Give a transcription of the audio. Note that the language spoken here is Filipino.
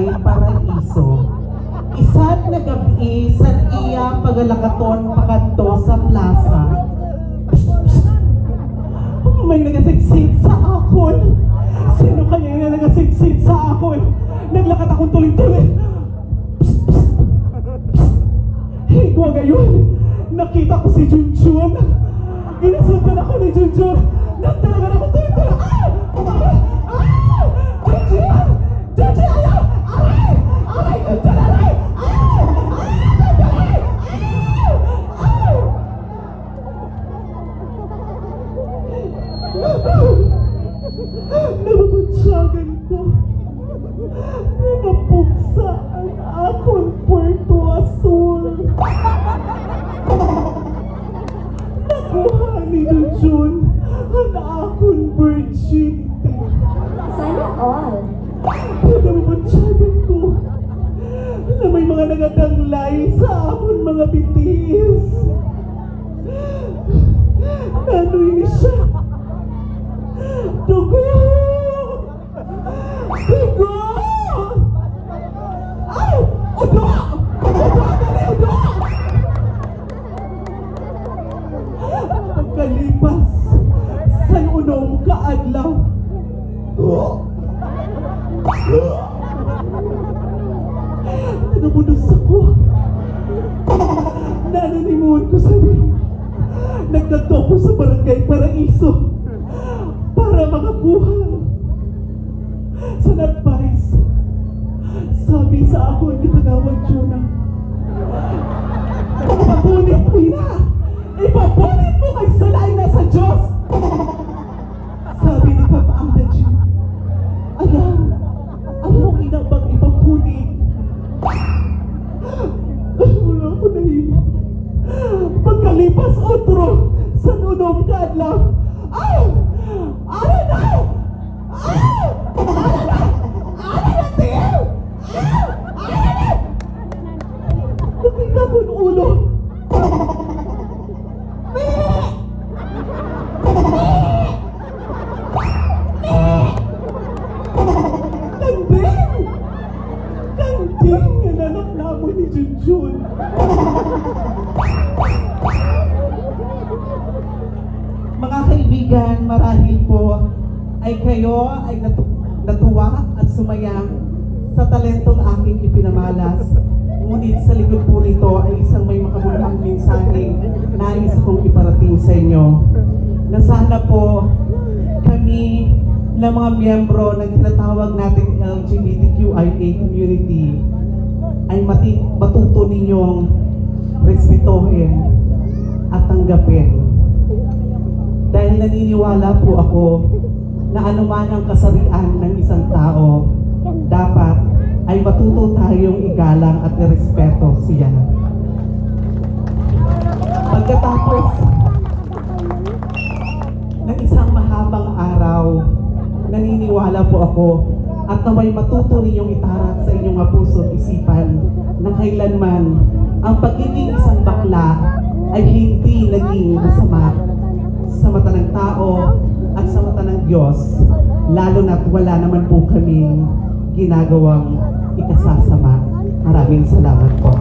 barangay Paraiso. Isat na gabi sa iya pagalakaton pakanto sa plaza. May nagasigsid sa akon. Sino kaya na nagasigsid sa akon? Naglakat akong tuloy-tuloy. Higwa gayon, nakita ko si Junjun. Ginasundan ako ni Junjun. Nagtalagan ako tuloy-tuloy. Junjun! Junjun! Ayaw! Aray! Aray! Junjun! Aray! Nababansyagan ko. Napapugsa ang akong Puerto Azul. Nakuha ni Junjun ang akong virginity. Sana all. Nababansyagan ko na may mga nagadanglay sa akong mga bitis. Nanoy ni siya. Dugo! Dugo! Ay! Udo! Udo! Dali! Udo! Pagkalipas sa unong kaadlaw, nagabunos ako. Nananimuhan ko sa rin. Nagdato ko sa barangay Paraiso para makakuha sa advice. Sabi sa ako, hindi tinawag Jonah. Ipapunit mo na! Ipapunit mo kay salay na sa Diyos! Sabi ni Papa Anaji, ayaw inang bang ipapunit? Wala ko na himo. Pagkalipas otro sa nunong kadlaw, ay! Ano na? Ay! Ano na? Ano na, Tiyo? Ano na? Nakita mo ang ulo. Kanding! Kanding ang anak namo ni Junjun. Mga kaibigan, marahil po ay kayo ay natuwa at sumaya sa talentong aking ipinamalas. Ngunit sa likod po nito ay isang may makabuluhang mensaheng nais kong iparating sa inyo. Na sana po kami na mga miyembro ng tinatawag nating LGBTQIA community ay matuto ninyong respetuhin at tanggapin. Dahil naniniwala po ako na anuman ang kasarian ng isang tao, dapat ay matuto tayong igalang at irespeto siya. Pagkatapos ng isang mahabang araw, naniniwala po ako at naway matuto ninyong itarat sa inyong mga puso at isipan na kailanman ang pagiging isang bakla ay hindi naging masama sa mata ng tao at sa mata ng Diyos, lalo na't wala naman po kaming ginagawang ikasasama. Maraming salamat po.